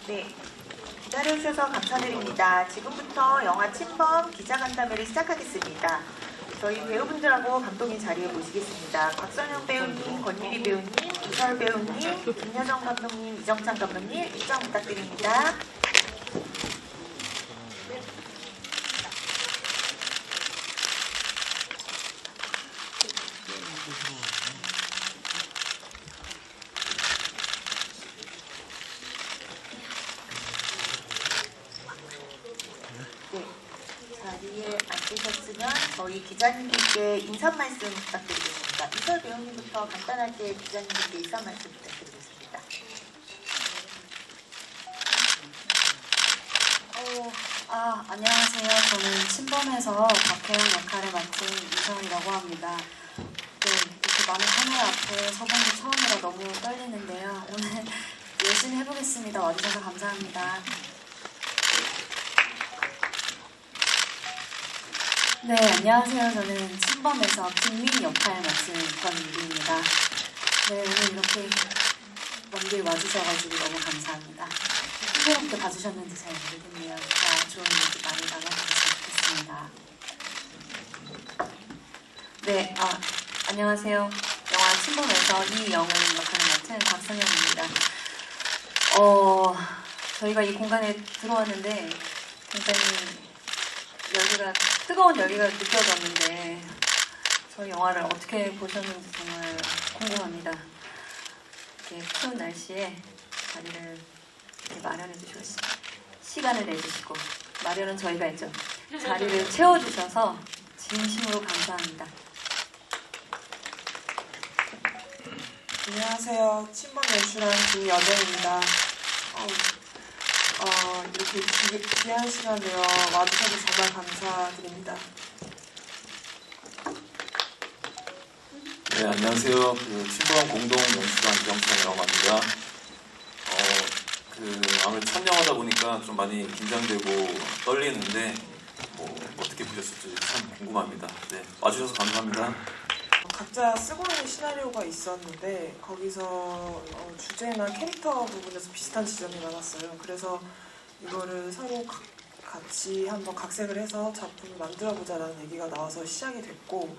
네, 기다려주셔서 감사드립니다. 지금부터 영화 침범 기자간담회를 시작하겠습니다. 저희 배우분들하고 감독님 자리에 모시겠습니다. 곽선영 배우님, 권유리 배우님, 이설 배우님, 김여정 감독님, 이정찬 감독님 입장 부탁드립니다. 자리에 앉으셨으면 저희 기자님들께 인사 말씀 부탁드리겠습니다. 이설 배우님부터 간단하게 기자님들께 인사 말씀 부탁드리겠습니다. 안녕하세요. 저는 침범에서 박혜영 역할을 맡은 이설이라고 합니다. 네, 이렇게 많은 카메라 앞에 서본 게 처음이라 너무 떨리는데요. 오늘 열심히 해보겠습니다. 와주셔서 감사합니다. 네, 안녕하세요. 저는 침범에서 김민 역할 맡은 권유리입니다. 네, 오늘 이렇게 먼 길 와주셔가지고 너무 감사합니다. 흥미롭게 봐주셨는지 잘 모르겠네요. 좋은 얘기 많이 나눠주셨으면 좋겠습니다. 네, 안녕하세요. 영화 침범에서 이영을 역할을 맡은 곽선영입니다. 저희가 이 공간에 들어왔는데 굉장히 뜨거운 열기가 느껴졌는데 저희 영화를 어떻게 보셨는지 정말 궁금합니다. 이렇게 추운 날씨에 자리를 이렇게 마련해 주시고 시간을 내주시고 마련은 저희가 했죠. 자리를 채워주셔서 진심으로 감사합니다. 안녕하세요. 침범 연출한 김여정입니다. 이렇게 귀한 시간을 와주셔서 정말 감사드립니다. 네, 안녕하세요. 침범 공동 연출한 이정찬이라고 합니다. 아무래도 첫 영화다 보니까 좀 많이 긴장되고 떨리는데 어떻게 보셨을지 참 궁금합니다. 네, 와주셔서 감사합니다. 각자 쓰고 있는 시나리오가 있었는데 거기서 주제나 캐릭터 부분에서 비슷한 지점이 많았어요. 그래서 이거를 서로 같이 한번 각색을 해서 작품을 만들어보자라는 얘기가 나와서 시작이 됐고,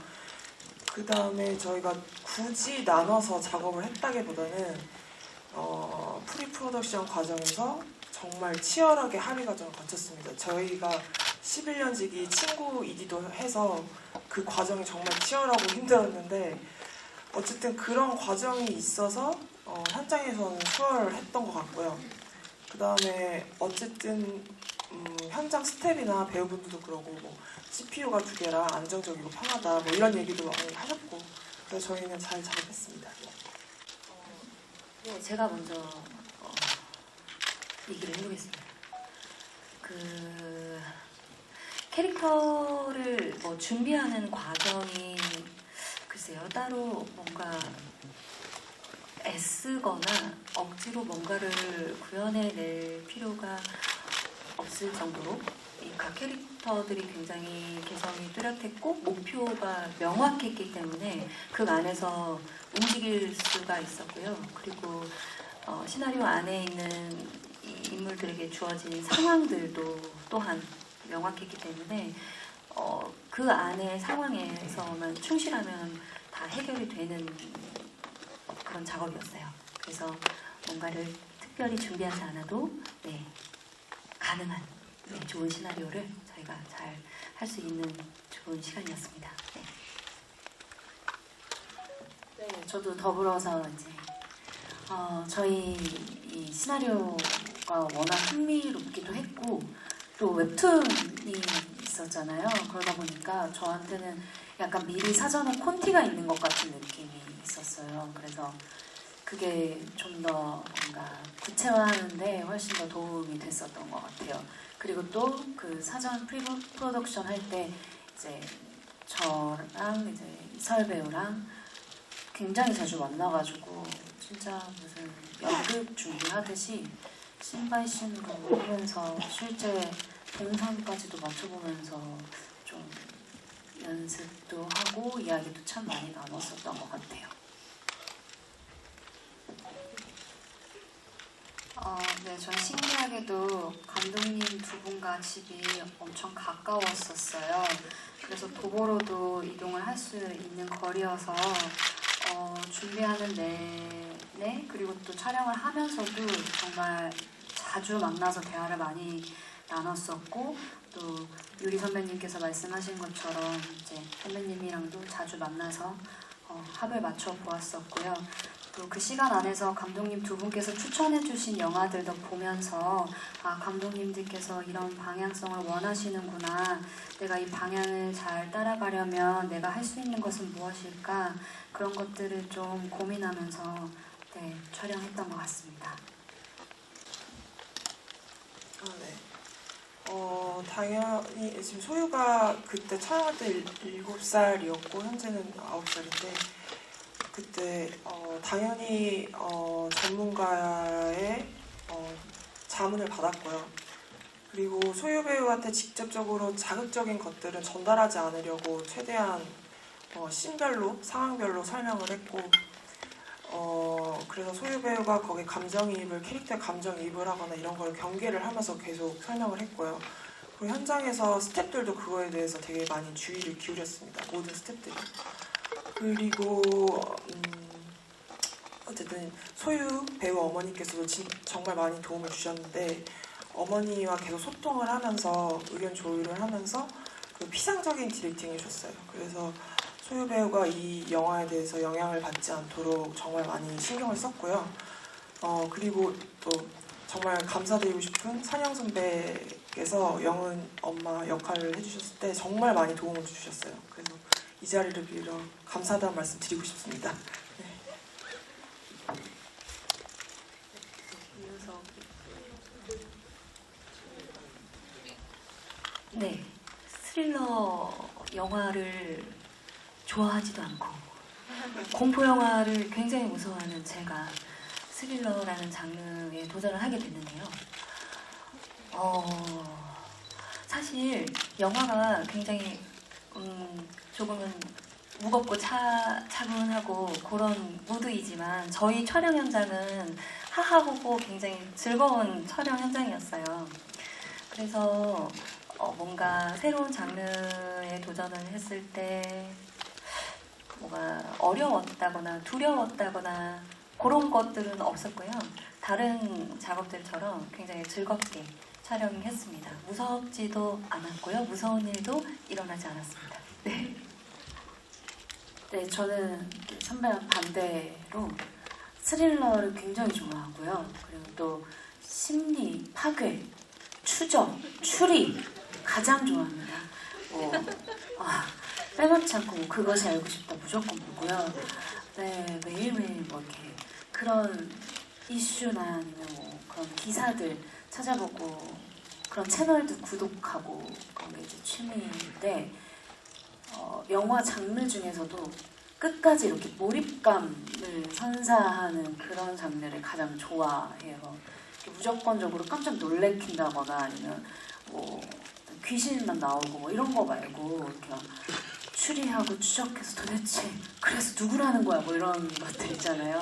그 다음에 저희가 굳이 나눠서 작업을 했다기보다는 프리 프로덕션 과정에서 정말 치열하게 합의 과정을 거쳤습니다. 저희가 11년지기 친구이기도 해서 그 과정이 정말 치열하고 힘들었는데 어쨌든 그런 과정이 있어서 현장에서는 수월을 했던 것 같고요. 그 다음에 어쨌든 현장 스텝이나 배우분들도 그러고 CPU가 2개라 안정적이고 편하다 이런 얘기도 많이 하셨고, 그래서 저희는 잘 작업했습니다. 네, 제가 먼저 얘기를 해보겠습니다. 캐릭터를 준비하는 과정이 글쎄요, 따로 뭔가 애쓰거나 억지로 뭔가를 구현해낼 필요가 없을 정도로 각 캐릭터들이 굉장히 개성이 뚜렷했고 목표가 명확했기 때문에 그 안에서 움직일 수가 있었고요. 그리고 시나리오 안에 있는 이 인물들에게 주어진 상황들도 또한 명확했기 때문에 그 안의 상황에서만 충실하면 다 해결이 되는 그런 작업이었어요. 그래서 뭔가를 특별히 준비하지 않아도 가능한 좋은 시나리오를 저희가 잘 할 수 있는 좋은 시간이었습니다. 네, 저도 더불어서 이제 저희 이 시나리오가 워낙 흥미롭기도 했고 또 웹툰이 있었잖아요. 그러다 보니까 저한테는 약간 미리 사전에 콘티가 있는 것 같은 느낌이 있었어요. 그래서 그게 좀 더 뭔가 구체화하는데 훨씬 더 도움이 됐었던 것 같아요. 그리고 또 그 사전 프로덕션 할 때 이제 저랑 이제 이설 배우랑 굉장히 자주 만나가지고 진짜 무슨 연극 준비하듯이 씬바이씬으로 하면서 실제 동선까지도 맞춰보면서 좀 연습도 하고 이야기도 참 많이 나눴었던 것 같아요. 네, 전 신기하게도 감독님 두 분과 집이 엄청 가까웠었어요. 그래서 도보로도 이동을 할 수 있는 거리여서 준비하는 내내 그리고 또 촬영을 하면서도 정말 자주 만나서 대화를 많이 나눴었고 또 유리 선배님께서 말씀하신 것처럼 이제 선배님이랑도 자주 만나서 합을 맞춰 보았었고요. 또 그 시간 안에서 감독님 두 분께서 추천해주신 영화들도 보면서 아, 감독님들께서 이런 방향성을 원하시는구나. 내가 이 방향을 잘 따라가려면 내가 할 수 있는 것은 무엇일까? 그런 것들을 좀 고민하면서 네, 촬영했던 것 같습니다. 네. 당연히 지금 소유가 그때 촬영할 때 7살이었고 현재는 9살인데 그때 당연히 전문가의 자문을 받았고요. 그리고 소유 배우한테 직접적으로 자극적인 것들은 전달하지 않으려고 최대한 씬별로 상황별로 설명을 했고 그래서 소유 배우가 거기에 감정이입을 캐릭터에 감정이입을 하거나 이런 걸 경계를 하면서 계속 설명을 했고요. 그리고 현장에서 스태프들도 그거에 대해서 되게 많이 주의를 기울였습니다. 모든 스태프들이. 그리고 어쨌든 소유 배우 어머니께서도 정말 많이 도움을 주셨는데 어머니와 계속 소통을 하면서 의견 조율을 하면서 그 피상적인 디렉팅을 해줬어요. 그래서 소유 배우가 이 영화에 대해서 영향을 받지 않도록 정말 많이 신경을 썼고요. 그리고 또 정말 감사드리고 싶은 산영 선배께서 영은 엄마 역할을 해주셨을 때 정말 많이 도움을 주셨어요. 그래서 이 자리를 빌어 감사하다는 말씀 드리고 싶습니다. 네, 스릴러 영화를 좋아하지도 않고 공포 영화를 굉장히 무서워하는 제가 스릴러라는 장르에 도전을 하게 됐는데요. 사실 영화가 굉장히 조금은 무겁고 차분하고 그런 무드이지만 저희 촬영 현장은 하하호호 굉장히 즐거운 촬영 현장이었어요. 그래서 뭔가 새로운 장르에 도전을 했을 때 뭐가 어려웠다거나 두려웠다거나 그런 것들은 없었고요. 다른 작업들처럼 굉장히 즐겁게 촬영했습니다. 무섭지도 않았고요. 무서운 일도 일어나지 않았습니다. 네. 네, 저는 선배랑 반대로 스릴러를 굉장히 좋아하고요. 그리고 또 심리, 파괴, 추적, 추리 가장 좋아합니다. 빼놓지 않고 뭐 그것이 알고 싶다 무조건 보고요. 네, 매일매일 뭐 이렇게 그런 이슈나 아니면 뭐 그런 기사들 찾아보고 그런 채널도 구독하고 그런 게 이제 취미인데 영화 장르 중에서도 끝까지 이렇게 몰입감을 선사하는 그런 장르를 가장 좋아해요. 무조건적으로 깜짝 놀래킨다거나 아니면 뭐 귀신만 나오고 뭐 이런 거 말고 이렇게 막 추리하고 추적해서 도대체 그래서 누구라는 거야 뭐 이런 것들 있잖아요.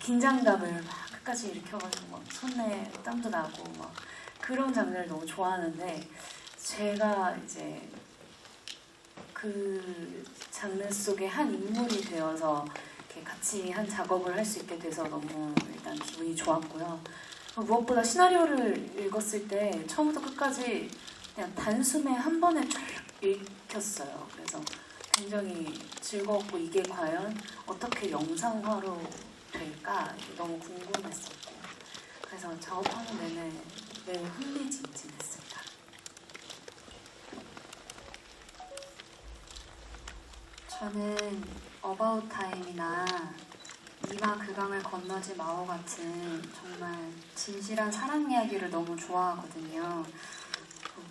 긴장감을 막 끝까지 일으켜가지고 막 손에 땀도 나고 막 그런 장르를 너무 좋아하는데 제가 이제 그 장르 속의 한 인물이 되어서 이렇게 같이 한 작업을 할 수 있게 돼서 너무 일단 기분이 좋았고요. 무엇보다 시나리오를 읽었을 때 처음부터 끝까지 그냥 단숨에 한 번에 쫙 읽혔어요. 그래서 굉장히 즐거웠고 이게 과연 어떻게 영상화로 될까 너무 궁금했었고 그래서 작업하는 내내 매우 흥미진진했습니다. 저는 어바웃 타임이나 이마 그강을 건너지 마오 같은 정말 진실한 사랑 이야기를 너무 좋아하거든요.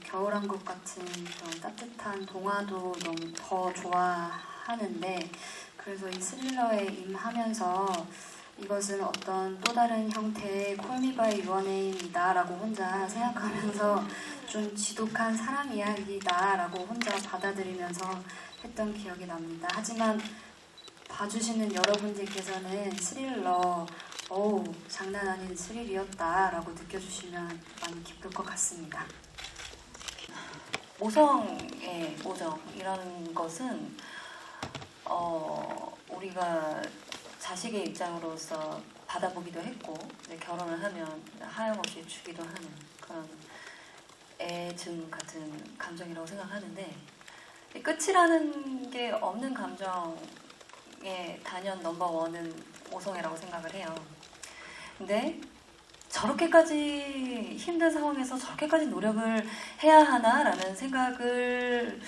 겨울왕국 같은 그런 따뜻한 동화도 너무 더 좋아하는데 그래서 이 스릴러에 임하면서 이것은 어떤 또 다른 형태의 콜미바이 유어네임이다 라고 혼자 생각하면서 좀 지독한 사랑 이야기다 라고 혼자 받아들이면서 했던 기억이 납니다. 하지만 봐주시는 여러분들께서는 스릴러 어우, 장난 아닌 스릴이었다라고 느껴주시면 많이 기쁠 것 같습니다. 모성의 모정이라는 것은 우리가 자식의 입장으로서 받아보기도 했고 이제 결혼을 하면 하염없이 주기도 하는 그런 애증 같은 감정이라고 생각하는데 끝이라는 게 없는 감정의 단연 넘버원은 모성애라고 생각을 해요. 근데 저렇게까지 힘든 상황에서 저렇게까지 노력을 해야 하나라는 생각을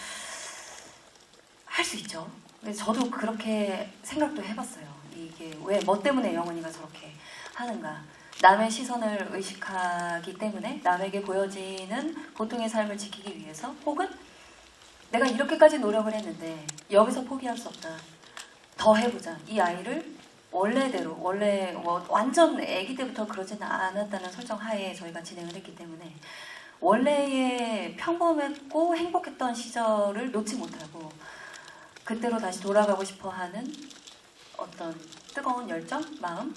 할 수 있죠. 근데 저도 그렇게 생각도 해봤어요. 이게 왜, 뭐 때문에 영원이가 저렇게 하는가. 남의 시선을 의식하기 때문에 남에게 보여지는 보통의 삶을 지키기 위해서 혹은 내가 이렇게까지 노력을 했는데 여기서 포기할 수 없다. 더 해보자. 이 아이를 원래대로 원래 완전 아기 때부터 그러지는 않았다는 설정 하에 저희가 진행을 했기 때문에 원래의 평범했고 행복했던 시절을 놓지 못하고 그때로 다시 돌아가고 싶어하는 어떤 뜨거운 열정, 마음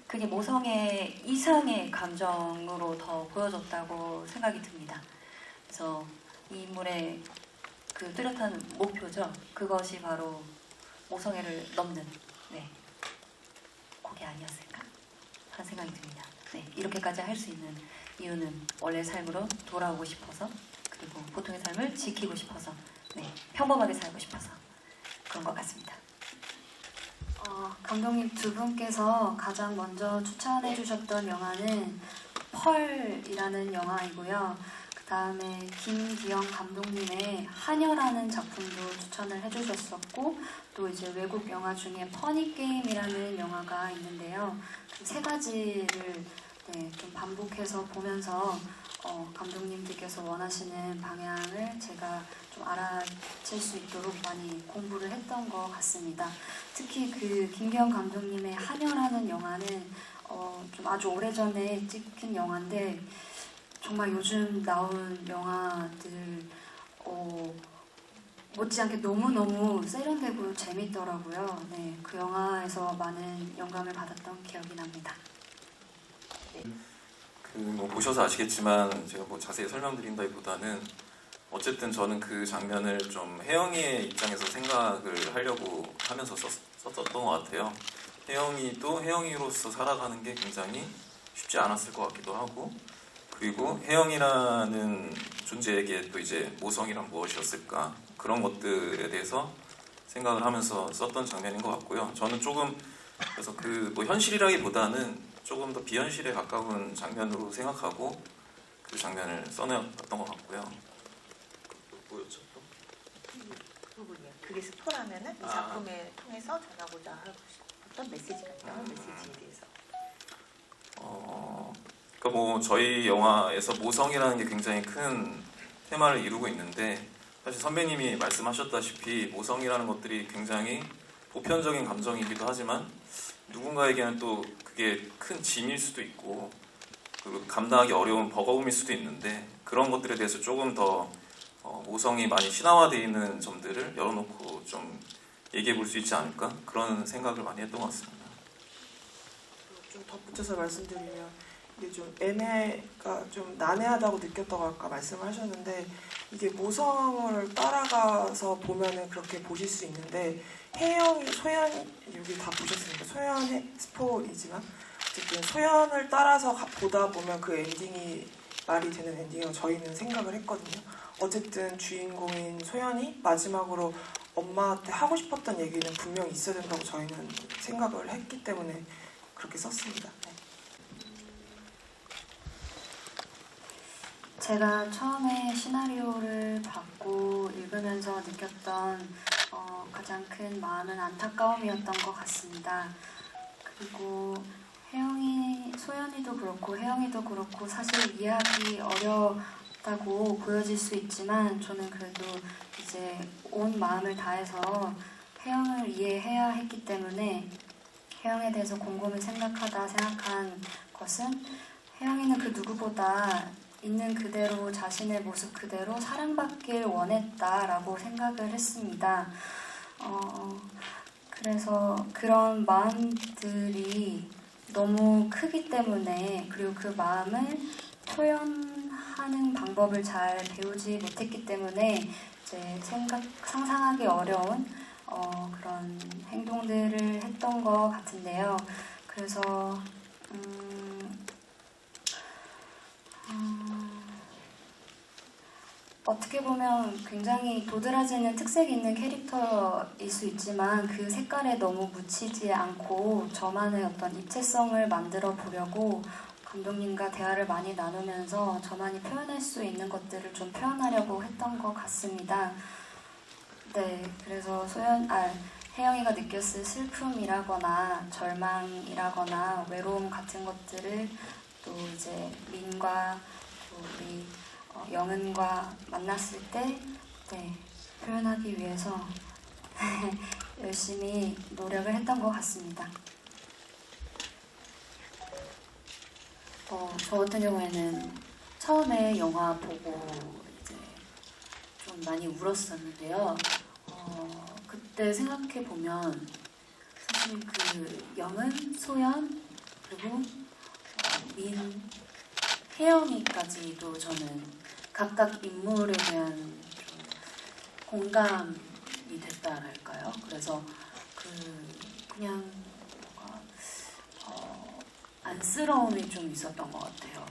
그게 모성애 이상의 감정으로 더 보여졌다고 생각이 듭니다. 그래서 이 인물의 그 뚜렷한 목표죠. 그것이 바로 모성애를 넘는 그게 아니었을까 하는 생각이 듭니다. 네, 이렇게까지 할 수 있는 이유는 원래 삶으로 돌아오고 싶어서 그리고 보통의 삶을 지키고 싶어서 평범하게 살고 싶어서 그런 것 같습니다. 감독님 두 분께서 가장 먼저 추천해 주셨던 영화는 펄이라는 영화이고요. 그 다음에 김기영 감독님의 하녀라는 작품도 추천을 해주셨었고 또 이제 외국 영화 중에 퍼니게임이라는 영화가 있는데요. 그 세 가지를 좀 반복해서 보면서 감독님들께서 원하시는 방향을 제가 좀 알아챌 수 있도록 많이 공부를 했던 것 같습니다. 특히 그 김기영 감독님의 하녀라는 영화는 좀 아주 오래전에 찍힌 영화인데 정말 요즘 나온 영화들 못지않게 너무너무 세련되고 재밌더라고요. 네, 그 영화에서 많은 영감을 받았던 기억이 납니다. 뭐 보셔서 아시겠지만 제가 뭐 자세히 설명드린다기보다는 어쨌든 저는 그 장면을 좀 혜영이의 입장에서 생각을 하려고 하면서 썼던 것 같아요. 혜영이도 혜영이로서 살아가는 게 굉장히 쉽지 않았을 것 같기도 하고 그리고 혜영이라는 존재에게 또 이제 모성이란 무엇이었을까 그런 것들에 대해서 생각을 하면서 썼던 장면인 것 같고요. 저는 조금 그래서 그 뭐 현실이라기보다는 조금 더 비현실에 가까운 장면으로 생각하고 그 장면을 써내었던 것 같고요. 뭐였죠 또? 부분이요. 그게 스포라면은 이 작품을 통해서 전하고자 하고 싶었던 메시지 같아요. 메시지에 대해서. 그러니까 뭐 저희 영화에서 모성이라는 게 굉장히 큰 테마를 이루고 있는데 사실 선배님이 말씀하셨다시피 모성이라는 것들이 굉장히 보편적인 감정이기도 하지만 누군가에게는 또 그게 큰 짐일 수도 있고 감당하기 어려운 버거움일 수도 있는데 그런 것들에 대해서 조금 더 모성이 많이 신화화되어 있는 점들을 열어놓고 좀 얘기해 볼 수 있지 않을까 그런 생각을 많이 했던 것 같습니다. 좀 덧붙여서 말씀드리면 이게 좀 애매가 좀 난해하다고 느꼈다고 아까 말씀을 하셨는데 이게 모성을 따라가서 보면은 그렇게 보실 수 있는데 혜영이, 소연 여기 다 보셨으니까 소연의 스포이지만 어쨌든 소연을 따라서 보다 보면 그 엔딩이 말이 되는 엔딩이라고 저희는 생각을 했거든요. 어쨌든 주인공인 소연이 마지막으로 엄마한테 하고 싶었던 얘기는 분명히 있어야 된다고 저희는 생각을 했기 때문에 그렇게 썼습니다. 네. 제가 처음에 시나리오를 받고 읽으면서 느꼈던 가장 큰 마음은 안타까움이었던 것 같습니다. 그리고 소연이도 그렇고 혜영이도 그렇고 사실 이해하기 어렵다고 보여질 수 있지만 저는 그래도 이제 온 마음을 다해서 혜영을 이해해야 했기 때문에 혜영에 대해서 곰곰이 생각한 것은 혜영이는 그 누구보다 있는 그대로 자신의 모습 그대로 사랑받길 원했다라고 생각을 했습니다. 그래서 그런 마음들이 너무 크기 때문에 그리고 그 마음을 표현하는 방법을 잘 배우지 못했기 때문에 이제 상상하기 어려운 그런 행동들을 했던 것 같은데요. 그래서 어떻게 보면 굉장히 도드라지는 특색 있는 캐릭터일 수 있지만 그 색깔에 너무 묻히지 않고 저만의 어떤 입체성을 만들어 보려고 감독님과 대화를 많이 나누면서 저만이 표현할 수 있는 것들을 좀 표현하려고 했던 것 같습니다. 네, 그래서 혜영이가 느꼈을 슬픔이라거나 절망이라거나 외로움 같은 것들을 또 이제 민과 또 우리 영은과 만났을 때 표현하기 위해서 열심히 노력을 했던 것 같습니다. 저 같은 경우에는 처음에 영화 보고 이제 좀 많이 울었었는데요. 그때 생각해 보면 사실 그 영은, 소연, 그리고 민, 혜영이까지도 저는 각각 인물에 대한 좀 공감이 됐다랄까요? 그래서 그냥 안쓰러움이 좀 있었던 것 같아요.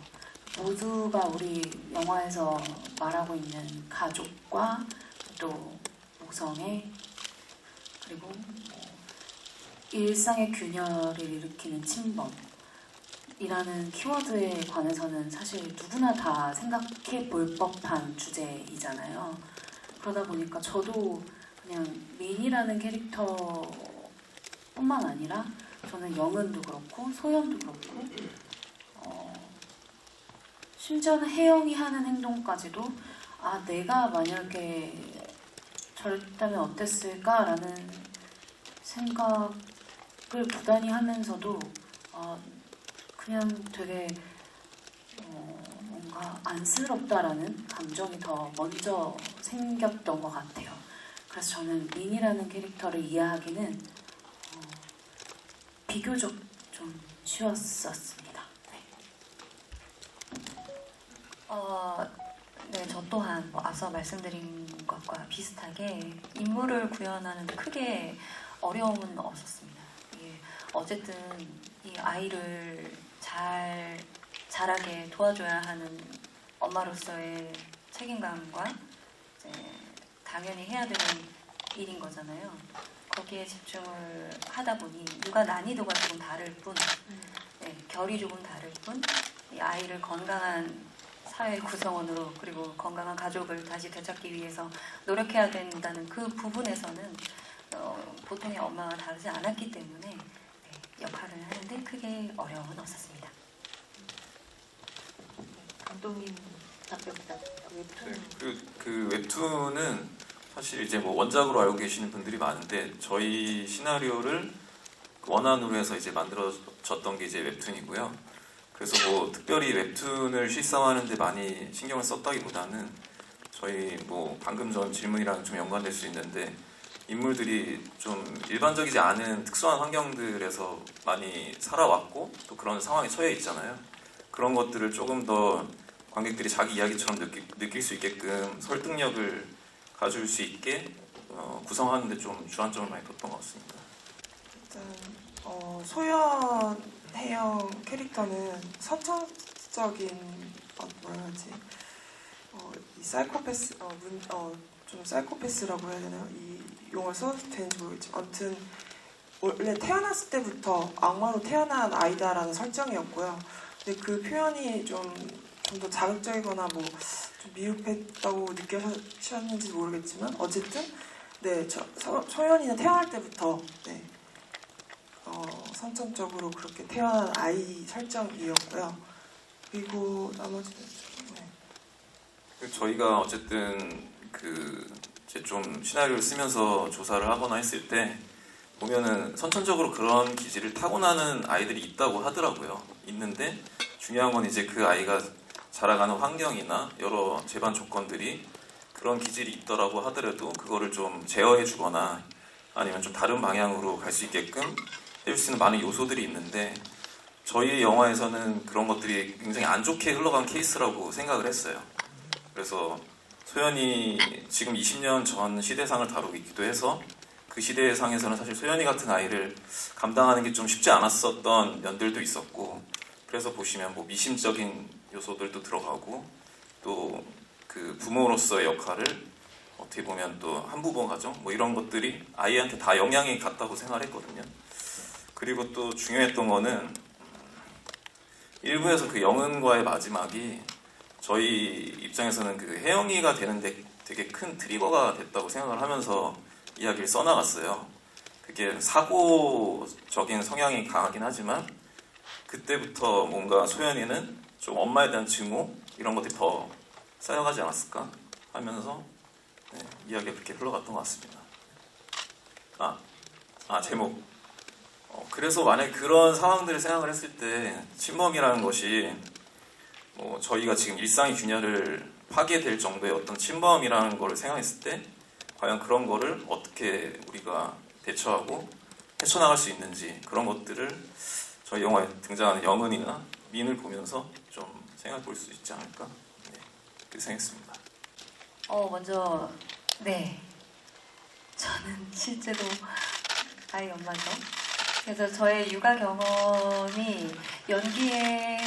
모두가 우리 영화에서 말하고 있는 가족과 또 목성애 그리고 일상의 균열을 일으키는 침범이라는 키워드에 관해서는 사실 누구나 다 생각해 볼 법한 주제이잖아요. 그러다 보니까 저도 그냥 민이라는 캐릭터뿐만 아니라 저는 영은도 그렇고 소연도 그렇고 심지어는 혜영이 하는 행동까지도 내가 만약에 저랬다면 어땠을까라는 생각을 부단히 하면서도 그냥 되게 뭔가 안쓰럽다라는 감정이 더 먼저 생겼던 것 같아요. 그래서 저는 민이라는 캐릭터를 이해하기는 비교적 좀 쉬웠었습니다. 네, 저 또한 앞서 말씀드린 것과 비슷하게 인물을 구현하는 데 크게 어려움은 없었습니다. 어쨌든 이 아이를 자라게 도와줘야 하는 엄마로서의 책임감과 이제 당연히 해야 되는 일인 거잖아요. 거기에 집중을 하다 보니 누가 난이도가 조금 다를 뿐, 결이 조금 다를 뿐, 이 아이를 건강한 사회 구성원으로 그리고 건강한 가족을 다시 되찾기 위해서 노력해야 된다는 그 부분에서는 보통의 엄마와 다르지 않았기 때문에 역할을 하는데 크게 어려움은 없었습니다. 감독님 답변 웹툰. 그 웹툰은 사실 이제 원작으로 알고 계시는 분들이 많은데 저희 시나리오를 원안으로 해서 이제 만들어졌던 게 이제 웹툰이고요. 그래서 특별히 웹툰을 실사하는데 많이 신경을 썼다기보다는 저희 방금 전 질문이랑 좀 연관될 수 있는데 인물들이 좀 일반적이지 않은 특수한 환경들에서 많이 살아왔고 또 그런 상황에 처해 있잖아요. 그런 것들을 조금 더 관객들이 자기 이야기처럼 느낄 수 있게끔 설득력을 가질 수 있게 구성하는 데 좀 주안점을 많이 뒀던 것 같습니다. 일단 소연, 혜영 캐릭터는 선천적인 이 사이코패스 좀 사이코패스라고 해야 되나요? 이 용어를 써도 되는지 모르겠지만 아무튼 원래 태어났을 때부터 악마로 태어난 아이다라는 설정이었고요. 근데 그 표현이 좀 더 자극적이거나 좀 미흡했다고 느끼셨는지 모르겠지만 어쨌든 소연이는 태어날 때부터 선천적으로 그렇게 태어난 아이 설정이었고요. 그리고 나머지는 저희가 어쨌든 이제 좀 시나리오를 쓰면서 조사를 하거나 했을 때 보면은 선천적으로 그런 기질을 타고나는 아이들이 있다고 하더라고요. 있는데 중요한 건 이제 그 아이가 자라가는 환경이나 여러 재반 조건들이 그런 기질이 있더라고 하더라도 그거를 좀 제어해주거나 아니면 좀 다른 방향으로 갈 수 있게끔 해줄 수 있는 많은 요소들이 있는데 저희 영화에서는 그런 것들이 굉장히 안 좋게 흘러간 케이스라고 생각을 했어요. 그래서 소연이 지금 20년 전 시대상을 다루고 있기도 해서 그 시대상에서는 사실 소연이 같은 아이를 감당하는 게 좀 쉽지 않았었던 면들도 있었고, 그래서 보시면 뭐 미심적인 요소들도 들어가고 또 그 부모로서의 역할을 어떻게 보면 또 한부모 가정 뭐 이런 것들이 아이한테 다 영향이 갔다고 생각했거든요. 그리고 또 중요했던 거는 일부에서 그 영은과의 마지막이 저희 입장에서는 그 혜영이가 되는데 되게 큰 트리거가 됐다고 생각을 하면서 이야기를 써나갔어요. 그게 사고적인 성향이 강하긴 하지만 그때부터 뭔가 소연이는 좀 엄마에 대한 증오 이런 것들이 더 쌓여가지 않았을까 하면서 네, 이야기가 그렇게 흘러갔던 것 같습니다. 제목. 그래서 만약에 그런 상황들을 생각을 했을 때 침범이라는 것이 뭐 저희가 지금 일상의 균열을 파괴될 정도의 어떤 침범이라는 거를 생각했을 때 과연 그런 거를 어떻게 우리가 대처하고 헤쳐나갈 수 있는지 그런 것들을 저희 영화에 등장하는 영은이나 민을 보면서 좀 생각해 볼 수 있지 않을까 그렇게 생각했습니다. 먼저 네, 저는 실제로 아이 엄마죠. 그래서 저의 육아 경험이 연기에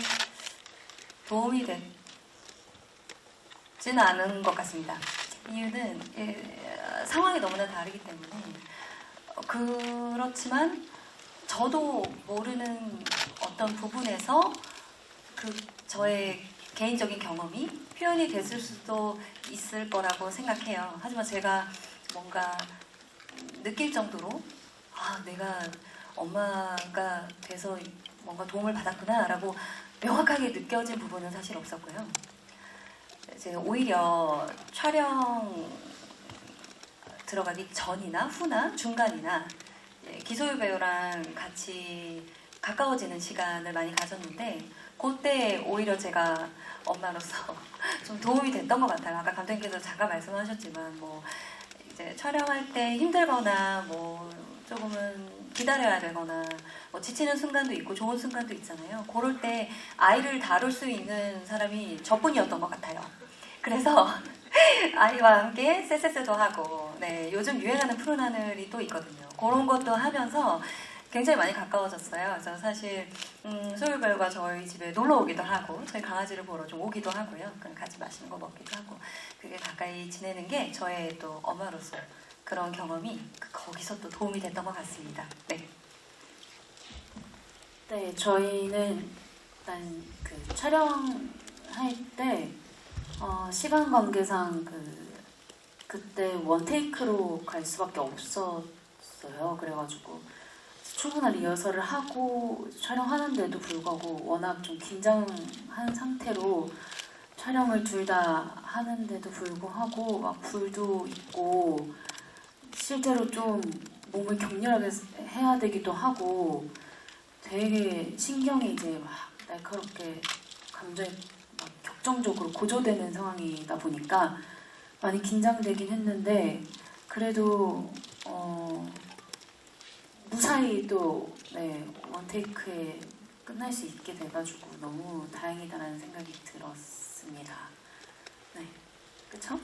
도움이 됐지는 않은 것 같습니다. 이유는 상황이 너무나 다르기 때문에 그렇지만 저도 모르는 어떤 부분에서 그 저의 개인적인 경험이 표현이 됐을 수도 있을 거라고 생각해요. 하지만 제가 뭔가 느낄 정도로 내가 엄마가 돼서 뭔가 도움을 받았구나 라고 명확하게 느껴진 부분은 사실 없었고요. 이제 오히려 촬영 들어가기 전이나 후나 중간이나 기소유 배우랑 같이 가까워지는 시간을 많이 가졌는데 그때 오히려 제가 엄마로서 좀 도움이 됐던 것 같아요. 아까 감독님께서 잠깐 말씀하셨지만 뭐 이제 촬영할 때 힘들거나 뭐 조금은 기다려야 되거나 뭐 지치는 순간도 있고 좋은 순간도 있잖아요. 그럴 때 아이를 다룰 수 있는 사람이 저뿐이었던 것 같아요. 그래서 아이와 함께 쎄쎄쎄도 하고 요즘 유행하는 푸른 하늘이 또 있거든요. 그런 것도 하면서 굉장히 많이 가까워졌어요. 그래서 사실 소율 배우가 저희 집에 놀러 오기도 하고 저희 강아지를 보러 좀 오기도 하고요. 같이 맛있는 거 먹기도 하고 그게 가까이 지내는 게 저의 또 엄마로서 그런 경험이 거기서 또 도움이 됐던 것 같습니다. 네, 저희는 일단 그 촬영할 때 시간 관계상 그때 원테이크로 갈 수밖에 없었어요. 그래가지고 충분한 리허설을 하고 촬영하는데도 불구하고 워낙 좀 긴장한 상태로 촬영을 둘 다 하는데도 불구하고 막 불도 있고 실제로 좀 몸을 격렬하게 해야 되기도 하고 되게 신경이 이제 막 날카롭게 감정이 막 격정적으로 고조되는 상황이다 보니까 많이 긴장되긴 했는데 그래도 무사히 또 원테이크에 끝날 수 있게 돼가지고 너무 다행이다라는 생각이 들었습니다. 그쵸?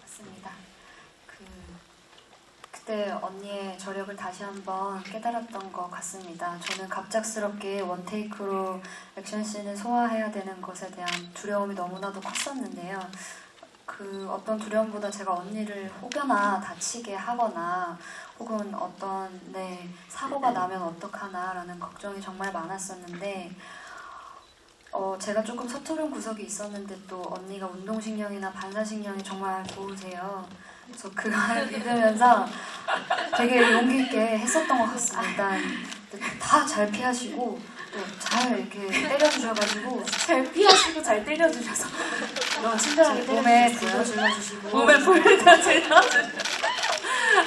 맞습니다. 그때 언니의 저력을 다시 한번 깨달았던 것 같습니다. 저는 갑작스럽게 원테이크로 액션씬을 소화해야 되는 것에 대한 두려움이 너무나도 컸었는데요. 그 어떤 두려움보다 제가 언니를 혹여나 다치게 하거나 혹은 어떤 사고가 나면 어떡하나라는 걱정이 정말 많았었는데 제가 조금 서투른 구석이 있었는데 또 언니가 운동신경이나 반사신경이 정말 좋으세요. 그래서 그걸 믿으면서 되게 용기 있게 했었던 것 같습니다. 다 잘 피하시고 또 잘 이렇게 때려주셔가지고 잘 피하시고 잘 때려주셔서 너무 친절하게 몸에 불도 질러주시고 몸에 불도 질러주셔서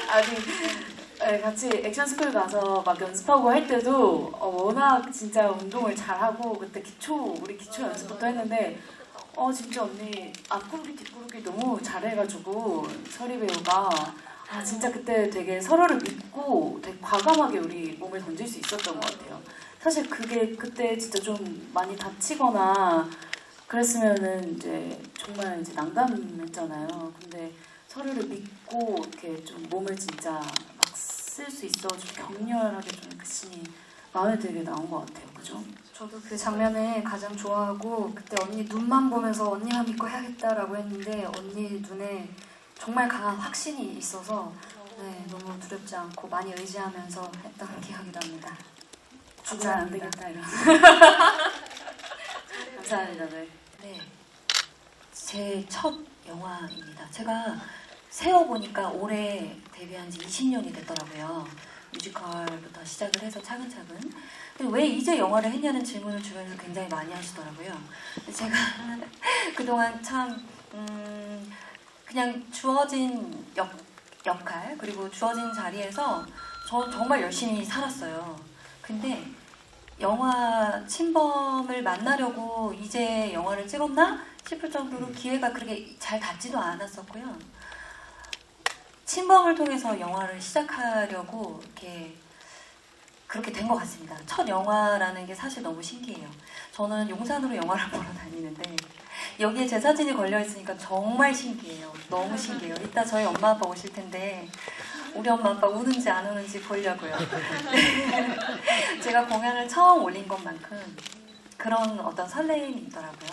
아니 같이 액션 스쿨 가서 막 연습하고 할 때도 워낙 진짜 운동을 잘하고 그때 우리 기초 연습부터 했는데 진짜 언니 앞구르기 뒷구르기 너무 잘해가지고 서리 배우가 아 진짜 그때 되게 서로를 믿고 되게 과감하게 우리 몸을 던질 수 있었던 것 같아요. 사실 그게 그때 진짜 좀 많이 다치거나 그랬으면은 이제 정말 이제 난감했잖아요. 근데 서로를 믿고 이렇게 좀 몸을 진짜 막 쓸 수 있어 좀 격렬하게 좀 그 씬이 마음에 들게 나온 것 같아요. 그죠? 저도 그 장면을 가장 좋아하고 그때 언니 눈만 보면서 언니만 믿고 해야겠다라고 했는데 언니 눈에 정말 강한 확신이 있어서 네, 너무 두렵지 않고 많이 의지하면서 했던 기억이 납니다. 진짜 안 되겠다 이런. 감사합니다. 네. 네, 제 첫 영화입니다. 제가 세어보니까 올해 데뷔한 지 20년이 됐더라고요. 뮤지컬부터 시작을 해서 차근차근. 근데 왜 이제 영화를 했냐는 질문을 주변에서 굉장히 많이 하시더라고요. 근데 제가 그동안 참 그냥 주어진 역할 그리고 주어진 자리에서 저 정말 열심히 살았어요. 근데 영화 침범을 만나려고 이제 영화를 찍었나 싶을 정도로 기회가 그렇게 잘 닿지도 않았었고요. 침범을 통해서 영화를 시작하려고 이렇게 그렇게 된 것 같습니다. 첫 영화라는 게 사실 너무 신기해요. 저는 용산으로 영화를 보러 다니는데 여기에 제 사진이 걸려 있으니까 정말 신기해요. 너무 신기해요. 이따 저희 엄마 아빠 오실 텐데 우리 엄마 아빠 우는지 안 우는지 보려고요. 제가 공연을 처음 올린 것만큼 그런 어떤 설레임이 있더라고요.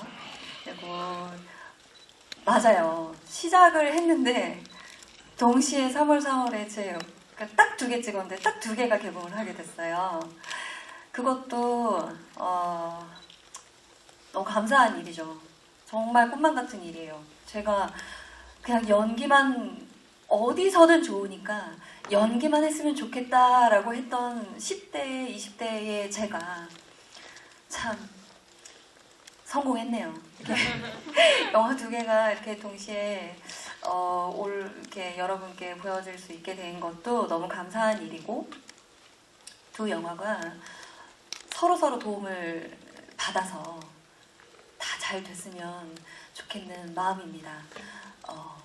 그리고 맞아요. 시작을 했는데 동시에 3월, 4월에 제 딱 2개 찍었는데 딱 2개가 개봉을 하게 됐어요. 그것도 너무 감사한 일이죠. 정말 꿈만 같은 일이에요. 제가 그냥 연기만 어디서든 좋으니까 연기만 했으면 좋겠다라고 했던 10대, 20대의 제가 참 성공했네요. 이렇게 영화 2개가 이렇게 동시에 이렇게 여러분께 보여줄 수 있게 된 것도 너무 감사한 일이고 두 영화가 서로 도움을 받아서 다 잘 됐으면 좋겠는 마음입니다.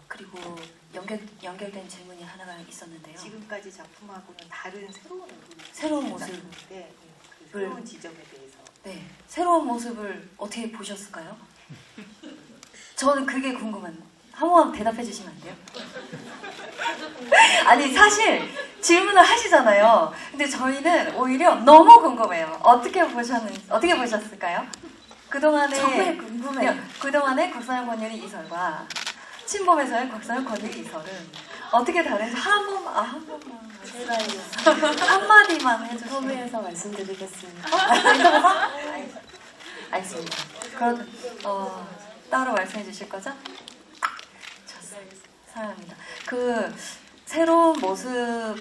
그리고 연결된 질문이 하나가 있었는데요. 지금까지 작품하고는 다른 새로운 모습. 그 새로운 지점에 대해서. 네, 새로운 모습을 어떻게 보셨을까요? 저는 그게 궁금한. 한 번 대답해 주시면 안 돼요? 아니 사실 질문을 하시잖아요. 근데 저희는 오히려 너무 궁금해요. 어떻게 보셨을까요? 정말 궁금해요. 그동안의 곽선영 권율이 이설과 침범에서의 곽선영 권율이 이설은 어떻게 다른지 한 번만 제가 한마디만 해주시면. 섭외해서 말씀드리겠습니다. 알겠습니다. 그럼 따로 말씀해 주실 거죠? 좋습니다. 사랑합니다. 그 새로운 모습,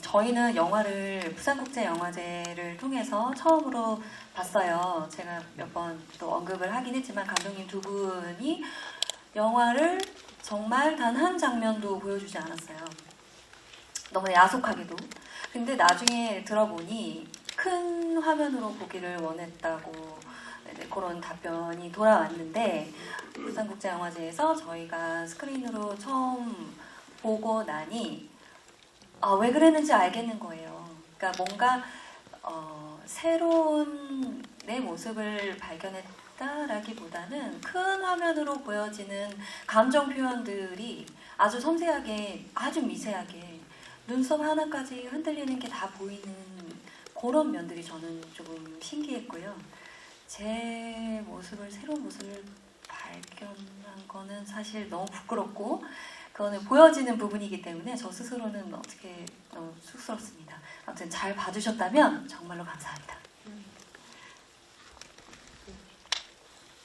저희는 영화를 부산국제영화제를 통해서 처음으로 봤어요. 제가 몇 번 또 언급을 하긴 했지만 감독님 두 분이 영화를 정말 단 한 장면도 보여주지 않았어요. 너무 야속하게도. 근데 나중에 들어보니 큰 화면으로 보기를 원했다고 그런 답변이 돌아왔는데 부산국제영화제에서 저희가 스크린으로 처음 보고 나니 왜 그랬는지 알겠는 거예요. 그러니까 뭔가 새로운 내 모습을 발견했다라기보다는 큰 화면으로 보여지는 감정 표현들이 아주 섬세하게, 아주 미세하게 눈썹 하나까지 흔들리는 게 다 보이는 그런 면들이 저는 조금 신기했고요. 제 모습을, 새로운 모습을 발견한 거는 사실 너무 부끄럽고 그거는 보여지는 부분이기 때문에 저 스스로는 어떻게 너무 쑥스럽습니다. 아무튼 잘 봐주셨다면 정말로 감사합니다.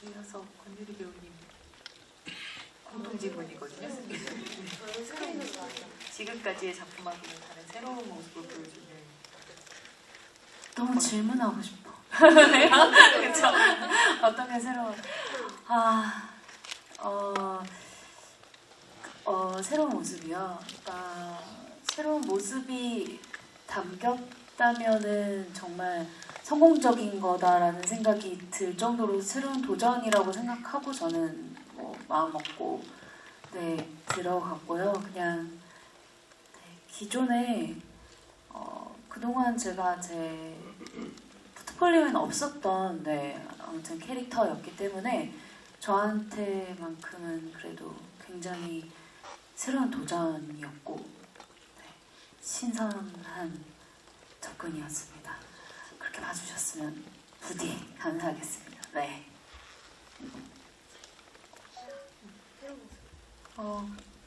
이어서 권유리 배우님 공통 질문이거든요. 지금까지의 작품하고는 다른 새로운 모습을 보여주는. 너무 질문하고 싶어. 그쵸? 어떤 게 새로운? 새로운 모습이요. 새로운 모습이 담겼다면은 정말 성공적인 거다라는 생각이 들 정도로 새로운 도전이라고 생각하고 저는 마음 먹고 들어갔고요. 그냥 기존에 그동안 제가 제 포트폴리오에는 없었던 아무튼 캐릭터였기 때문에 저한테만큼은 그래도 굉장히 새로운 도전이었고 신선한 접근이었습니다. 그렇게 봐주셨으면 부디 감사하겠습니다. 네.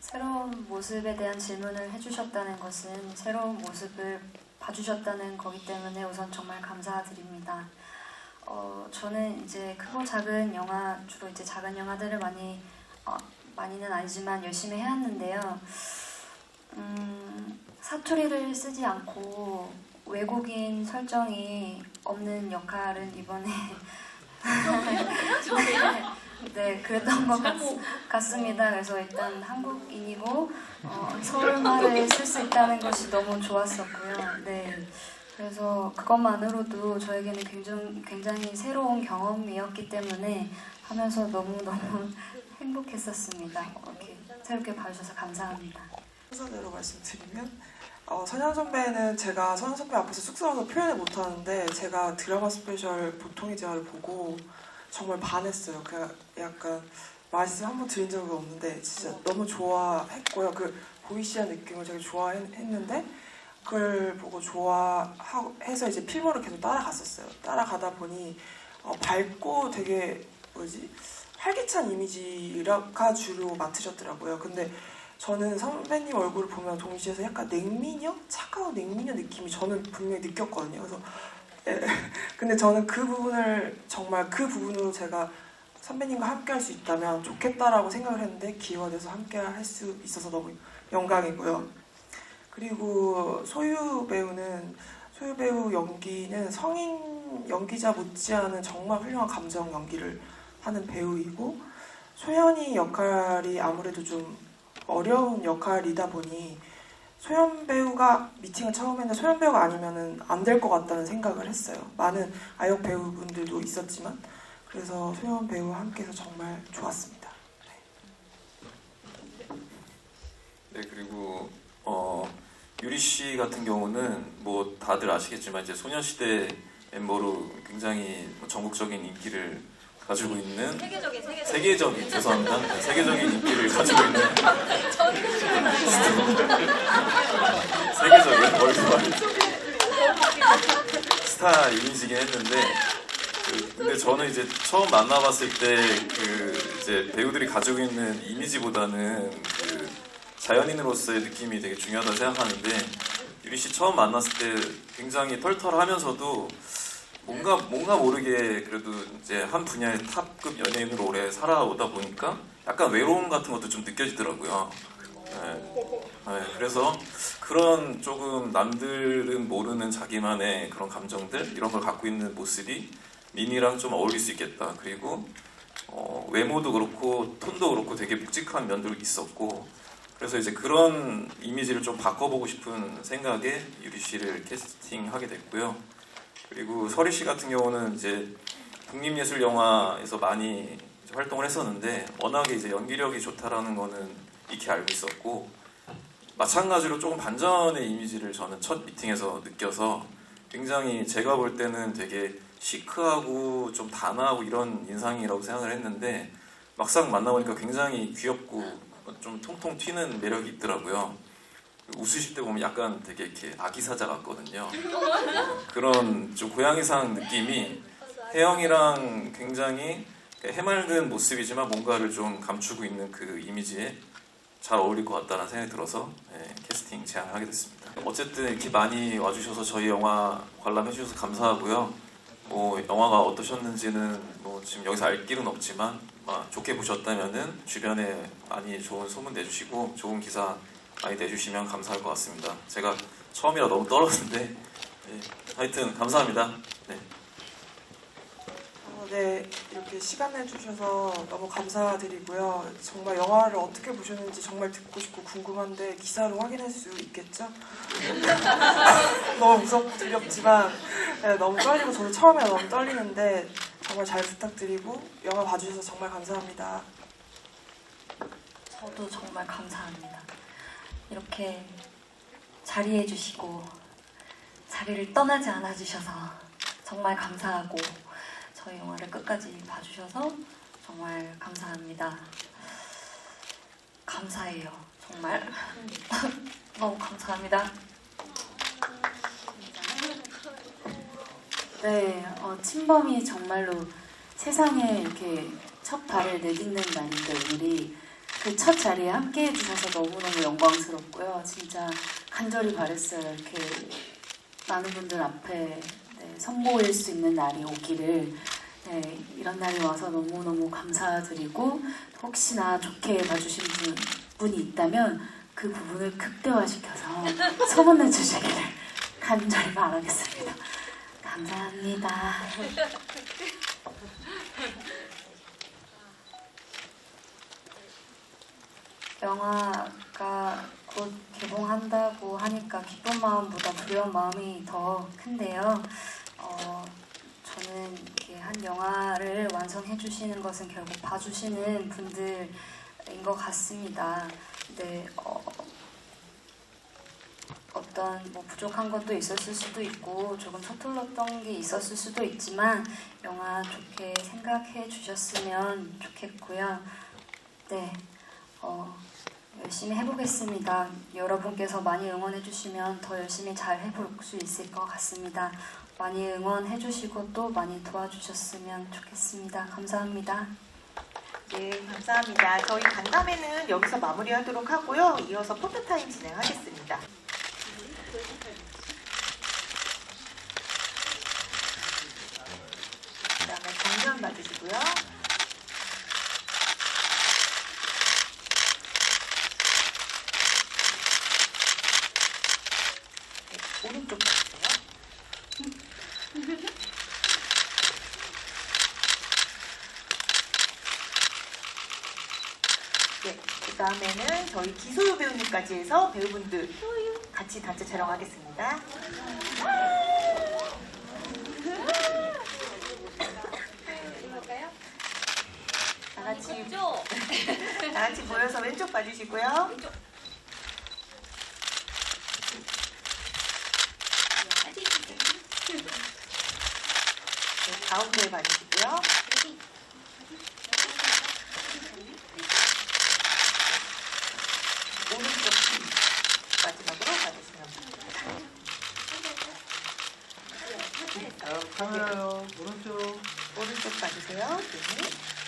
새로운 모습에 대한 질문을 해주셨다는 것은 새로운 모습을 봐주셨다는 거기 때문에 우선 정말 감사드립니다. 저는 이제 크고 작은 영화, 주로 이제 작은 영화들을 많이는 아니지만 열심히 해왔는데요. 사투리를 쓰지 않고 외국인 설정이 없는 역할은 이번에 네, 그랬던 것 같습니다. 그래서 일단 한국인이고 서울말을 쓸 수 있다는 것이 너무 좋았었고요. 네, 그래서 그것만으로도 저에게는 굉장히 새로운 경험이었기 때문에 하면서 너무너무 행복했었습니다. 이렇게 새롭게 봐주셔서 감사합니다. 순서대로 말씀드리면 선현 선배는 제가 선현 선배 앞에서 쑥스러워서 표현을 못하는데 제가 드라마 스페셜 보통의 재활을 보고 정말 반했어요. 그냥 약간 말씀 한번 드린 적이 없는데 진짜 너무 좋아했고요. 그 보이시한 느낌을 되게 좋아했는데 그걸 보고 좋아해서 이제 필모를 계속 따라갔었어요. 따라가다 보니 밝고 되게 활기찬 이미지가 주로 맡으셨더라고요. 근데 저는 선배님 얼굴을 보면 동시에서 약간 냉미녀? 차가운 냉미녀 느낌이 저는 분명히 느꼈거든요. 그래서 근데 저는 그 부분으로 제가 선배님과 함께 할 수 있다면 좋겠다라고 생각을 했는데 기회가 돼서 함께 할 수 있어서 너무 영광이고요. 그리고 소유 배우 연기는 성인 연기자 못지않은 정말 훌륭한 감정 연기를 하는 배우이고 소연이 역할이 아무래도 좀 어려운 역할이다 보니 소연 배우가 미팅을 처음 했는데 소연 배우가 아니면은 안 될 것 같다는 생각을 했어요. 많은 아역 배우분들도 있었지만 그래서 소연 배우와 함께해서 정말 좋았습니다. 네, 그리고 유리 씨 같은 경우는 뭐 다들 아시겠지만 이제 소녀시대 멤버로 굉장히 전국적인 인기를 가지고 있는 세계적인 죄송합니다. 네, 세계적인 인기를 가지고 있는 세계적인 월드와이드 스타 이미지긴 했는데 근데 저는 이제 처음 만나봤을 때 이제 배우들이 가지고 있는 이미지보다는 자연인으로서의 느낌이 되게 중요하다고 생각하는데 유리 씨 처음 만났을 때 굉장히 털털하면서도 뭔가 모르게 그래도 이제 한 분야의 탑급 연예인으로 오래 살아오다 보니까 약간 외로움 같은 것도 좀 느껴지더라고요. 네, 그래서 그런 조금 남들은 모르는 자기만의 그런 감정들 이런 걸 갖고 있는 모습이 민이랑 좀 어울릴 수 있겠다. 그리고 외모도 그렇고 톤도 그렇고 되게 묵직한 면도 있었고 그래서 이제 그런 이미지를 좀 바꿔보고 싶은 생각에 유리 씨를 캐스팅하게 됐고요. 그리고 서리 씨 같은 경우는 이제 국립예술영화에서 많이 활동을 했었는데 워낙에 이제 연기력이 좋다라는 거는 익히 알고 있었고 마찬가지로 조금 반전의 이미지를 저는 첫 미팅에서 느껴서 굉장히 제가 볼 때는 되게 시크하고 좀 단아하고 이런 인상이라고 생각을 했는데 막상 만나보니까 굉장히 귀엽고 좀 통통 튀는 매력이 있더라고요. 웃으실 때 보면 약간 되게 이렇게 아기 사자 같거든요. 그런 좀 고양이상 느낌이 혜영이랑 굉장히 해맑은 모습이지만 뭔가를 좀 감추고 있는 그 이미지에 잘 어울릴 것 같다는 생각이 들어서 캐스팅 제안을 하게 됐습니다. 어쨌든 이렇게 많이 와주셔서 저희 영화 관람해 주셔서 감사하고요. 뭐 영화가 어떠셨는지는 뭐 지금 여기서 알 길은 없지만 좋게 보셨다면은 주변에 많이 좋은 소문 내주시고 좋은 기사 많이 내주시면 감사할 것 같습니다. 제가 처음이라 너무 떨었는데 하여튼 감사합니다. 네, 이렇게 시간 내주셔서 너무 감사드리고요. 정말 영화를 어떻게 보셨는지 정말 듣고 싶고 궁금한데 기사로 확인할 수 있겠죠? 너무 무섭고 두렵지만 너무 떨리고 저도 처음에 너무 떨리는데 정말 잘 부탁드리고 영화 봐주셔서 정말 감사합니다. 저도 정말 감사합니다. 이렇게 자리해 주시고 자리를 떠나지 않아 주셔서 정말 감사하고 저희 영화를 끝까지 봐주셔서 정말 감사합니다. 감사해요. 정말 너무 감사합니다. 네, 침범이 정말로 세상에 이렇게 첫 발을 내딛는 날인데 오늘이 그 첫 자리에 함께 해주셔서 너무너무 영광스럽고요. 진짜 간절히 바랬어요. 이렇게 많은 분들 앞에 선보일 수 있는 날이 오기를. 네, 이런 날이 와서 너무너무 감사드리고 혹시나 좋게 봐주신 분이 있다면 그 부분을 극대화시켜서 소문내 주시기를 간절히 바라겠습니다. 감사합니다. 영화가 곧 개봉한다고 하니까 기쁜 마음보다 두려운 마음이 더 큰데요. 저는 이렇게 한 영화를 완성해 주시는 것은 결국 봐주시는 분들인 것 같습니다. 근데 어떤 부족한 것도 있었을 수도 있고 조금 서툴렀던 게 있었을 수도 있지만 영화 좋게 생각해 주셨으면 좋겠고요. 네, 열심히 해보겠습니다. 여러분께서 많이 응원해 주시면 더 열심히 잘 해볼 수 있을 것 같습니다. 많이 응원해 주시고 또 많이 도와주셨으면 좋겠습니다. 감사합니다. 네, 감사합니다. 저희 간담회는 여기서 마무리하도록 하고요. 이어서 포토타임 진행하겠습니다. 그 다음에 정면 봐주시고요. 네, 오른쪽 봐주세요. 네, 그 다음에는 저희 기소유 배우님까지 해서 배우분들 같이 단체 촬영하겠습니다. 다 같이 모여서 왼쪽 봐주시고요. 네, 가운데 봐주시고요. 오른쪽 마지막으로 봐주시면 됩니다. 카메라요. 오른쪽. 오른쪽 봐주세요. 네.